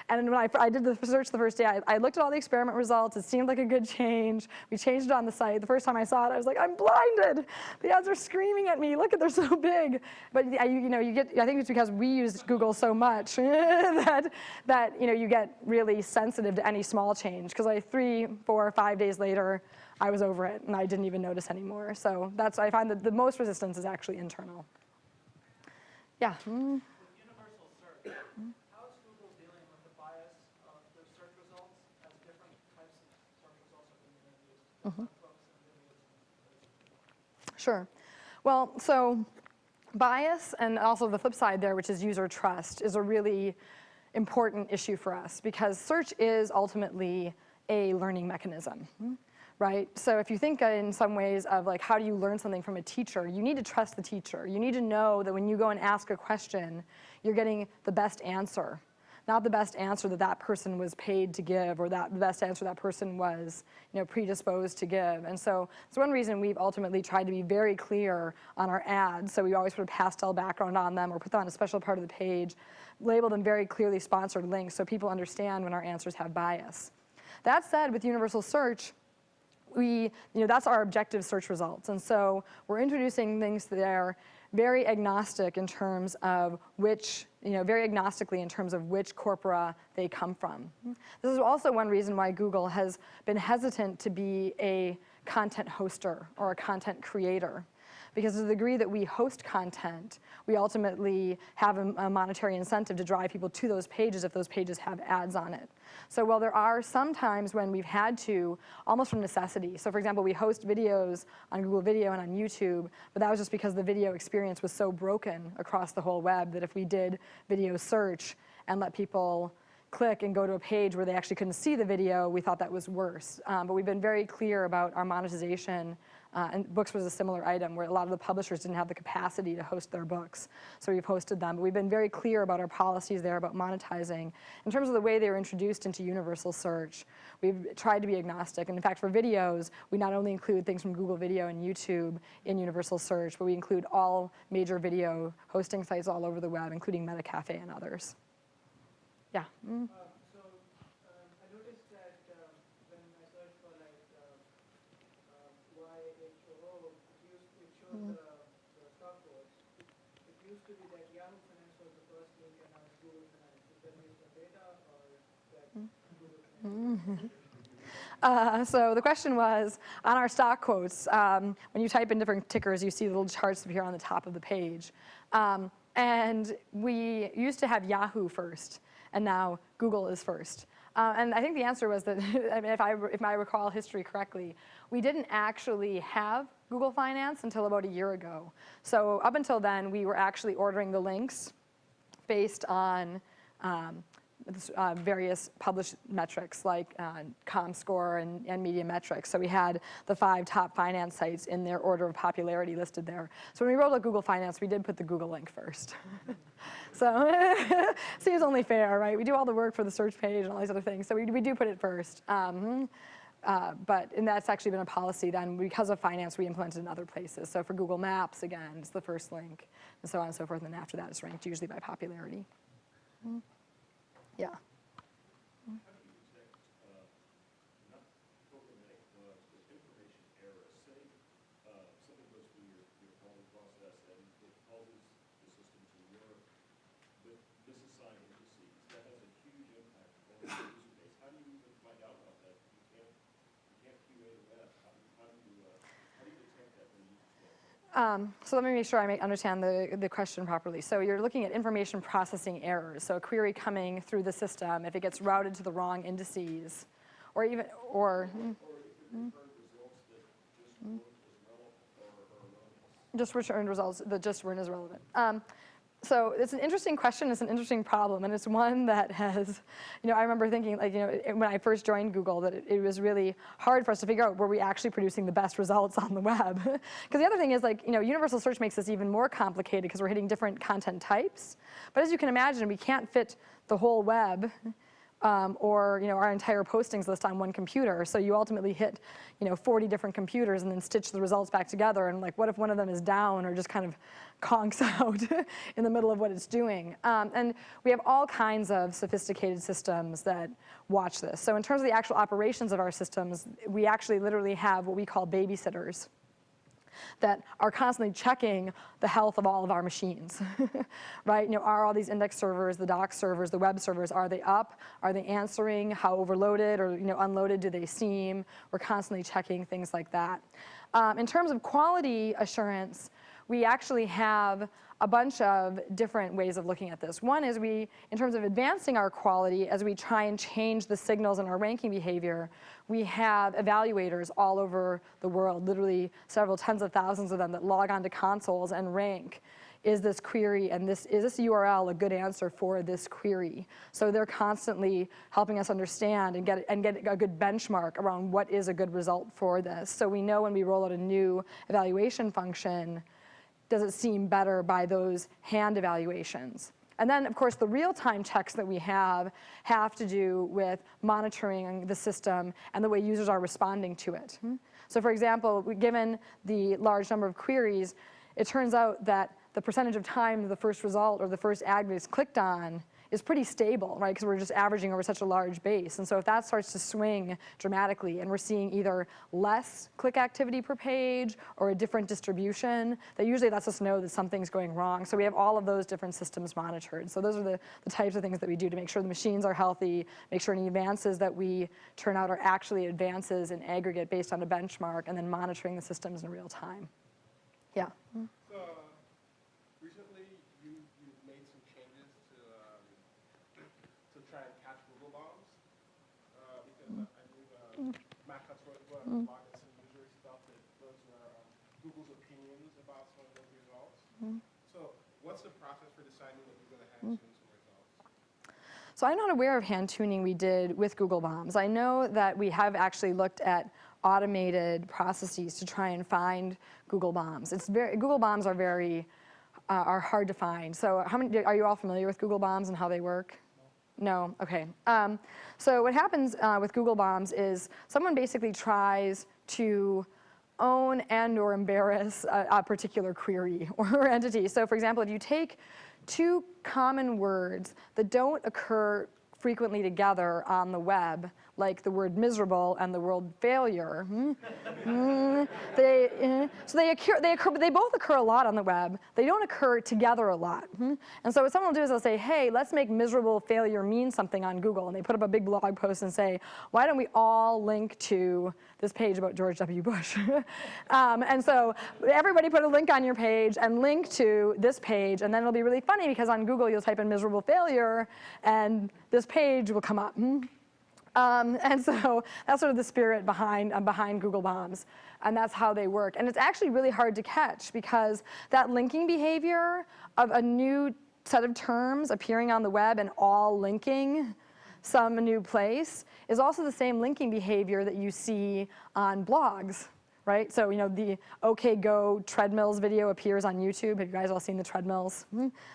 And when I did the search the first day, I looked at all the experiment results. It seemed like a good change. We changed it on the site. The first time I saw it, I was like, I'm blinded. The ads are screaming at me. Look, they're so big. But I think it's because we use Google so much that you get really sensitive to any small change. Because like 3, 4, 5 days later, I was over it, and I didn't even notice anymore. So I find that the most resistance is actually internal. Yeah. With universal search, how is Google dealing with the bias of the search results as different types of search results are being used? Sure. Well, so bias and also the flip side there, which is user trust, is a really important issue for us because search is ultimately a learning mechanism. Right? So if you think in some ways of like, how do you learn something from a teacher? You need to trust the teacher. You need to know that when you go and ask a question, you're getting the best answer, not the best answer that person was paid to give or the best answer that person was predisposed to give. And so it's one reason we've ultimately tried to be very clear on our ads. So we always put a pastel background on them or put them on a special part of the page, label them very clearly sponsored links so people understand when our answers have bias. That said, with universal search, that's our objective search results. And so we're introducing things that are very agnostic in terms of very agnostically in terms of which corpora they come from. This is also one reason why Google has been hesitant to be a content hoster or a content creator. Because to the degree that we host content, we ultimately have a monetary incentive to drive people to those pages if those pages have ads on it. So while there are some times when we've had to, almost from necessity. So for example, we host videos on Google Video and on YouTube, but that was just because the video experience was so broken across the whole web that if we did video search and let people click and go to a page where they actually couldn't see the video, we thought that was worse. But we've been very clear about our monetization. And books was a similar item where a lot of the publishers didn't have the capacity to host their books. So we've hosted them. But we've been very clear about our policies there about monetizing. In terms of the way they were introduced into universal search, we've tried to be agnostic. And in fact, for videos, we not only include things from Google Video and YouTube in universal search, but we include all major video hosting sites all over the web, including MetaCafe and others. Yeah. Mm. I noticed that when I searched for YHOO, it showed the stock quotes. It used to be that Yahoo Finance was the first link and now it's Google Finance. Is that based on data or that Google Finance? So the question was, on our stock quotes, when you type in different tickers, you see little charts appear on the top of the page. And we used to have Yahoo first, and now Google is first. And I think the answer was that, I mean, if I recall history correctly, we didn't actually have Google Finance until about a year ago. So up until then, we were actually ordering the links based on various published metrics like ComScore and media metrics. So we had the 5 top finance sites in their order of popularity listed there. So when we rolled out Google Finance, we did put the Google link first. So seems only fair, right? We do all the work for the search page and all these other things. So we do put it first. And that's actually been a policy then. Because of finance, we implemented in other places. So for Google Maps, again, it's the first link, and so on and so forth. And then after that, it's ranked usually by popularity. Yeah. How do you detect not programmatic bugs, but information errors? Say something goes through your calling process and it causes the system to work with misassigned indices. That has a huge impact on the user base. How do you even find out about that? You can't QA the web. How do you detect that from the user standpoint? So let me make sure I understand the question properly. So you're looking at information processing errors. So a query coming through the system, if it gets routed to the wrong indices, or even, or just returned results that just weren't as relevant. So it's an interesting question, it's an interesting problem, and it's one that has, I remember thinking, when I first joined Google, that it was really hard for us to figure out, were we actually producing the best results on the web? Because the other thing is, universal search makes this even more complicated because we're hitting different content types. But as you can imagine, we can't fit the whole web or our entire postings list on one computer. So you ultimately hit 40 different computers and then stitch the results back together. And what if one of them is down or just kind of conks out in the middle of what it's doing? And we have all kinds of sophisticated systems that watch this. So in terms of the actual operations of our systems, we actually literally have what we call babysitters that are constantly checking the health of all of our machines, right? Are all these index servers, the doc servers, the web servers, are they up? Are they answering? How overloaded or unloaded do they seem? We're constantly checking things like that. In terms of quality assurance, we actually have a bunch of different ways of looking at this. One is in terms of advancing our quality, as we try and change the signals in our ranking behavior, we have evaluators all over the world, literally several tens of thousands of them that log onto consoles and rank, is this query and is this URL a good answer for this query? So they're constantly helping us understand and get a good benchmark around what is a good result for this. So we know when we roll out a new evaluation function, does it seem better by those hand evaluations? And then, of course, the real-time checks that we have to do with monitoring the system and the way users are responding to it. So for example, given the large number of queries, it turns out that the percentage of time the first result or the first ad is clicked on is pretty stable, right? Because we're just averaging over such a large base. And so if that starts to swing dramatically and we're seeing either less click activity per page or a different distribution, that usually lets us know that something's going wrong. So we have all of those different systems monitored. So those are the types of things that we do to make sure the machines are healthy, make sure any advances that we turn out are actually advances in aggregate based on a benchmark, and then monitoring the systems in real time. Yeah. Recently, you've made some changes to try and catch Google bombs, because I believe Matt Cutts wrote a blog and some user stuff that those were Google's opinions about some of those results. So what's the process for deciding that you're going to hand tune some results? So I'm not aware of hand tuning we did with Google bombs. I know that we have actually looked at automated processes to try and find Google bombs. Google bombs are hard to find. So are you all familiar with Google bombs and how they work? No? Okay. So what happens with Google bombs is someone basically tries to own and or embarrass a particular query or entity. So for example, if you take two common words that don't occur frequently together on the web, like the word miserable and the word failure. They both occur a lot on the web. They don't occur together a lot. And so what someone will do is they'll say, hey, let's make miserable failure mean something on Google. And they put up a big blog post and say, why don't we all link to this page about George W. Bush? And so everybody put a link on your page and link to this page. And then it'll be really funny because on Google you'll type in miserable failure and this page will come up. And so that's sort of the spirit behind Google Bombs, and that's how they work. And it's actually really hard to catch because that linking behavior of a new set of terms appearing on the web and all linking some new place is also the same linking behavior that you see on blogs. Right? So, the OK Go treadmills video appears on YouTube. Have you guys all seen the treadmills?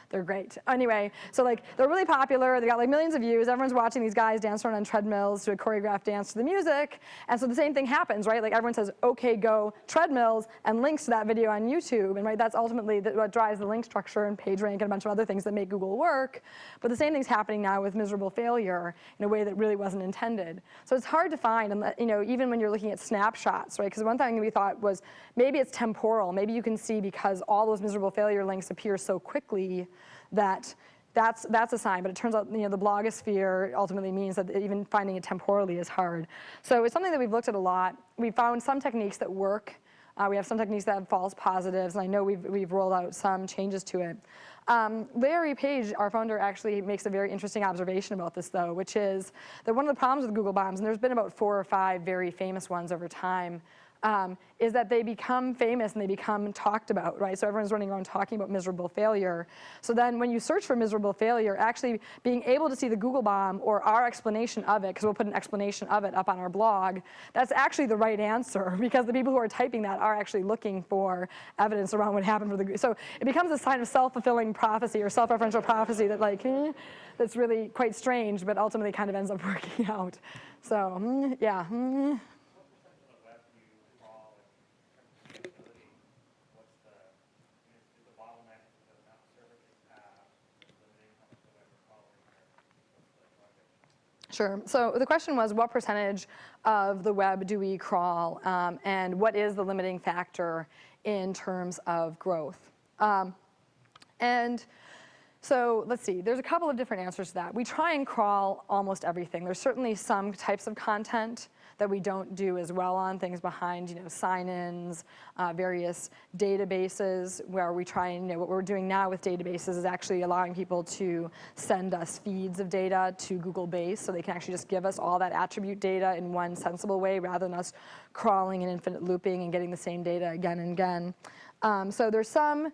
They're great. Anyway, so they're really popular. They got millions of views. Everyone's watching these guys dance around on treadmills to a choreographed dance to the music. And so the same thing happens, right? Everyone says OK Go treadmills and links to that video on YouTube. And that's ultimately what drives the link structure and PageRank and a bunch of other things that make Google work. But the same thing's happening now with miserable failure in a way that really wasn't intended. So it's hard to find, and even when you're looking at snapshots, right? Because one thing we thought was maybe it's temporal. Maybe you can see because all those miserable failure links appear so quickly that that's a sign. But it turns out the blogosphere ultimately means that even finding it temporally is hard. So it's something that we've looked at a lot. We found some techniques that work. We have some techniques that have false positives, and I know we've rolled out some changes to it. Larry Page, our founder, actually makes a very interesting observation about this, though, which is that one of the problems with Google Bombs, and there's been about 4 or 5 very famous ones over time, is that they become famous and they become talked about, right? So everyone's running around talking about miserable failure. So then when you search for miserable failure, actually being able to see the Google Bomb or our explanation of it, because we'll put an explanation of it up on our blog, that's actually the right answer because the people who are typing that are actually looking for evidence around what happened for the, so it becomes a sign of self-fulfilling prophecy or self-referential prophecy that that's really quite strange, but ultimately kind of ends up working out. So, yeah. Sure. So the question was, what percentage of the web do we crawl, and what is the limiting factor in terms of growth? And so let's see. There's a couple of different answers to that. We try and crawl almost everything. There's certainly some types of content that we don't do as well on, things behind, sign-ins, various databases where we try and, what we're doing now with databases is actually allowing people to send us feeds of data to Google Base so they can actually just give us all that attribute data in one sensible way rather than us crawling and infinite looping and getting the same data again and again. So there's some,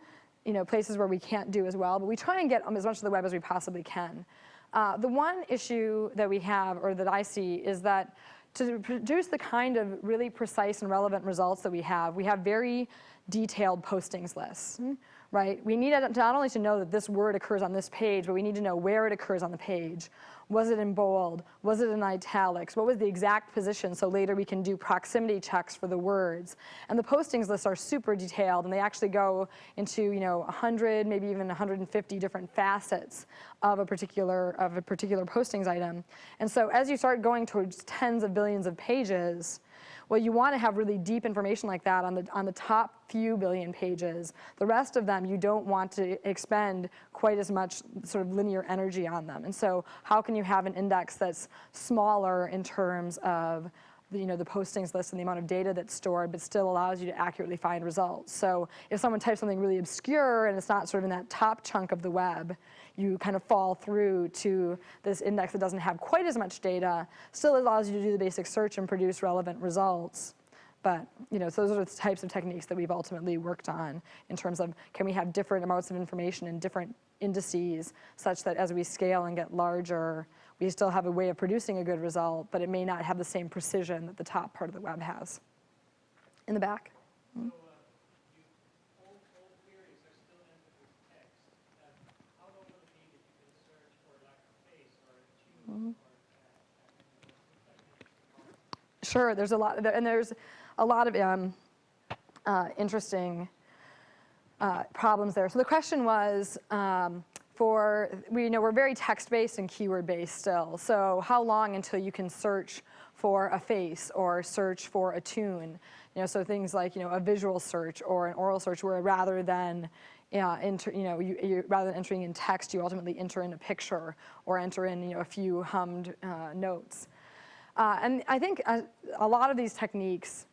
places where we can't do as well, but we try and get as much of the web as we possibly can. The one issue that we have, or that I see, is that to produce the kind of really precise and relevant results that we have very detailed postings lists, right? We need not only to know that this word occurs on this page, but we need to know where it occurs on the page. Was it in bold? Was it in italics? What was the exact position so later we can do proximity checks for the words? And the postings lists are super detailed, and they actually go into 100, maybe even 150 different facets of a particular postings item. And so as you start going towards tens of billions of pages, well, you want to have really deep information like that on the top few billion pages. The rest of them, you don't want to expend quite as much sort of linear energy on them. And so how can you have an index that's smaller in terms of the postings list and the amount of data that's stored, but still allows you to accurately find results? So if someone types something really obscure and it's not sort of in that top chunk of the web, you kind of fall through to this index that doesn't have quite as much data, still allows you to do the basic search and produce relevant results. But so those are the types of techniques that we've ultimately worked on in terms of, can we have different amounts of information in different indices such that as we scale and get larger, we still have a way of producing a good result, but it may not have the same precision that the top part of the web has. In the back. Mm-hmm. Sure, there's a lot, and there's a lot of interesting problems there. So the question was, we're very text-based and keyword-based still. So how long until you can search for a face or search for a tune? So things like a visual search or an oral search, where rather than rather than entering in text, you ultimately enter in a picture or enter in a few hummed notes. And I think a lot of these techniques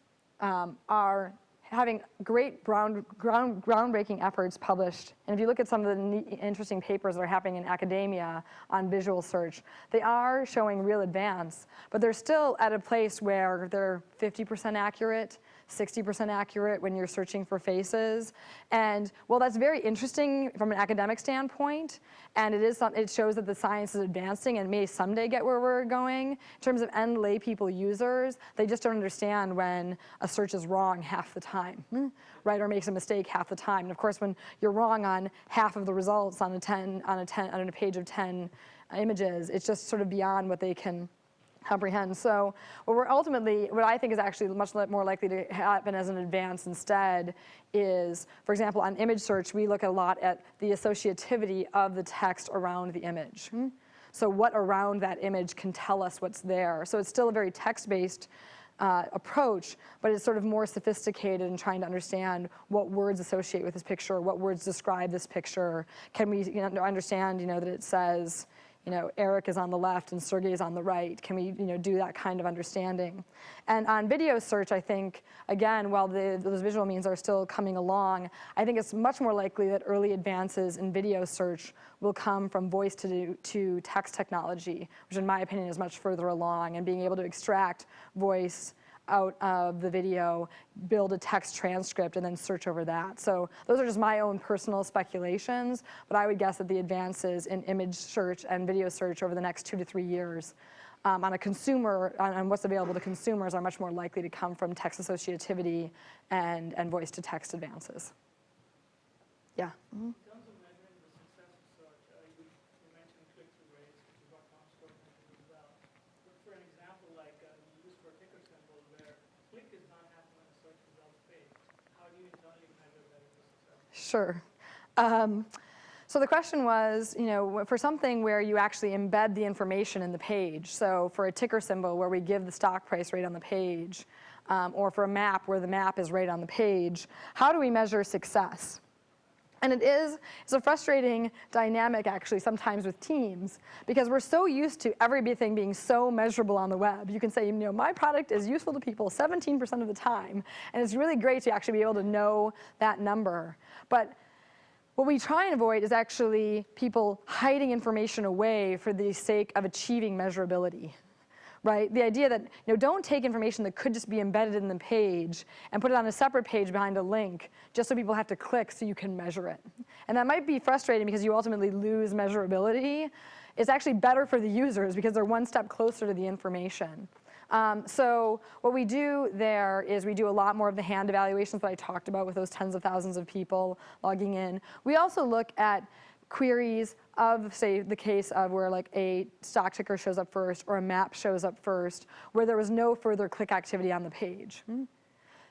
having great groundbreaking efforts published. And if you look at some of the interesting papers that are happening in academia on visual search, they are showing real advance, but they're still at a place where they're 50% accurate, 60% accurate when you're searching for faces. And while that's very interesting from an academic standpoint, and it shows that the science is advancing and may someday get where we're going, in terms of end lay people users, they just don't understand when a search is wrong half the time, right, or makes a mistake half the time. And of course, when you're wrong on half of the results on a page of 10 images, it's just sort of beyond what they can comprehend. So what I think is actually much more likely to happen as an advance instead is, for example, on image search, we look a lot at the associativity of the text around the image. So what around that image can tell us what's there. So it's still a very text-based approach, but it's sort of more sophisticated in trying to understand what words associate with this picture, what words describe this picture. Can we understand, that it says, Eric is on the left and Sergey is on the right. Can we, do that kind of understanding? And on video search, I think, again, while those visual means are still coming along, I think it's much more likely that early advances in video search will come from voice to text technology, which in my opinion is much further along, and being able to extract voice out of the video, build a text transcript, and then search over that. So those are just my own personal speculations, but I would guess that the advances in image search and video search over the next 2 to 3 years on what's available to consumers are much more likely to come from text associativity and voice to text advances. Yeah? Mm-hmm. In terms of measuring the success of search, you mentioned click-through rates, which is what Tom spoke to as well. But for an example, like you use for a ticker symbol where click is not happening on a search results page, how do you internally measure that as a success? Sure. So the question was, for something where you actually embed the information in the page, so for a ticker symbol where we give the stock price right on the page, or for a map where the map is right on the page, how do we measure success? And it's a frustrating dynamic, actually, sometimes with teams, because we're so used to everything being so measurable on the web. You can say, my product is useful to people 17% of the time, and it's really great to actually be able to know that number. But what we try and avoid is actually people hiding information away for the sake of achieving measurability. Right? The idea that don't take information that could just be embedded in the page and put it on a separate page behind a link just so people have to click so you can measure it. And that might be frustrating because you ultimately lose measurability. It's actually better for the users because they're one step closer to the information. So what we do there is we do a lot more of the hand evaluations that I talked about with those tens of thousands of people logging in. We also look at queries of, say, the case of where like a stock ticker shows up first or a map shows up first, where there was no further click activity on the page.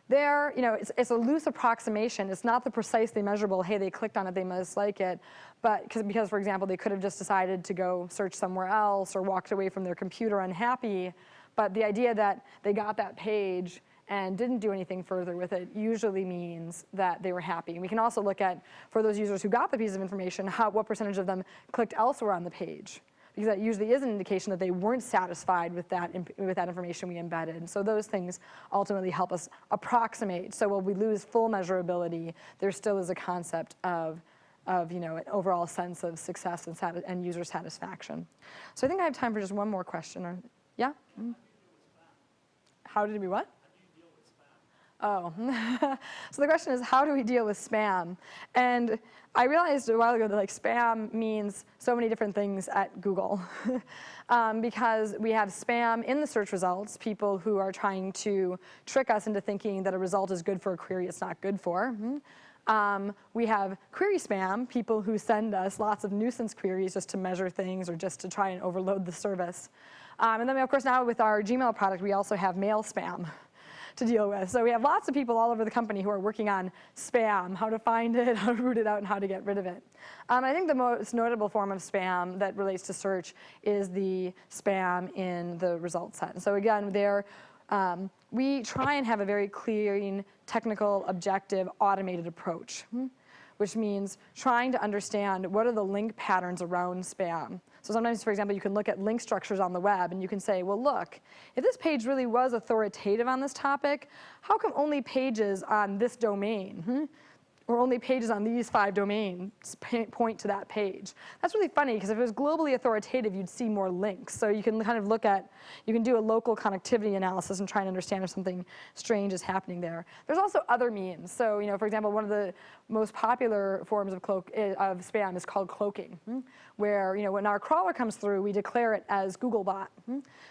There, it's a loose approximation. It's not the precisely measurable, hey, they clicked on it, they must like it, but because, for example, they could have just decided to go search somewhere else or walked away from their computer unhappy. But the idea that they got that page and didn't do anything further with it usually means that they were happy. And we can also look at, for those users who got the piece of information, what percentage of them clicked elsewhere on the page. Because that usually is an indication that they weren't satisfied with that information we embedded. So those things ultimately help us approximate. So while we lose full measurability, there still is a concept of an overall sense of success and user satisfaction. So I think I have time for just one more question. Yeah? How did we what? Oh, so the question is, how do we deal with spam? And I realized a while ago that spam means so many different things at Google because we have spam in the search results, people who are trying to trick us into thinking that a result is good for a query it's not good for. We have query spam, people who send us lots of nuisance queries just to measure things or just to try and overload the service. And then, of course, now with our Gmail product, we also have mail spam to deal with. So we have lots of people all over the company who are working on spam, how to find it, how to root it out, and how to get rid of it. I think the most notable form of spam that relates to search is the spam in the result set. And so again, we try and have a very clear, technical, objective, automated approach, which means trying to understand what are the link patterns around spam. So sometimes, for example, you can look at link structures on the web and you can say, well, look, if this page really was authoritative on this topic, how come only pages on this domain, or only pages on these 5 domains point to that page? That's really funny, because if it was globally authoritative, you'd see more links. So you can kind of look at, you can do a local connectivity analysis and try and understand if something strange is happening there. There's also other means. So, you know, for example, one of the most popular forms of spam is called cloaking, where, you know, when our crawler comes through, we declare it as Googlebot.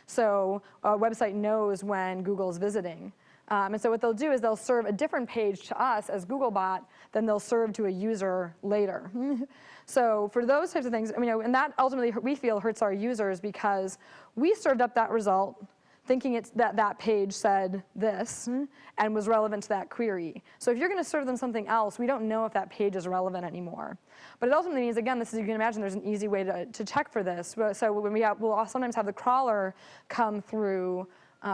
So a website knows when Google's visiting. And so what they'll do is they'll serve a different page to us as Googlebot than they'll serve to a user later. So for those types of things, I mean, and that ultimately we feel hurts our users, because we served up that result thinking that page said this and was relevant to that query. So if you're going to serve them something else, we don't know if that page is relevant anymore. But it ultimately means, again, this is, you can imagine there's an easy way to check for this. So when we'll sometimes have the crawler come through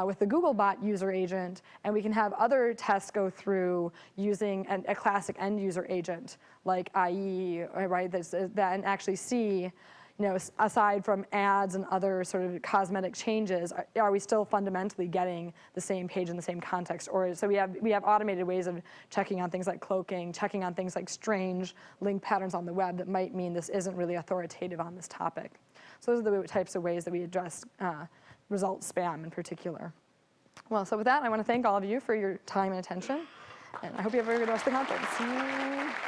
with the Googlebot user agent, and we can have other tests go through using a classic end user agent like IE, right? That and actually see, you know, aside from ads and other sort of cosmetic changes, are we still fundamentally getting the same page in the same context? Or so we have automated ways of checking on things like cloaking, checking on things like strange link patterns on the web that might mean this isn't really authoritative on this topic. So those are the types of ways that we address result spam in particular. Well, so with that, I want to thank all of you for your time and attention, and I hope you have a very good rest of the conference.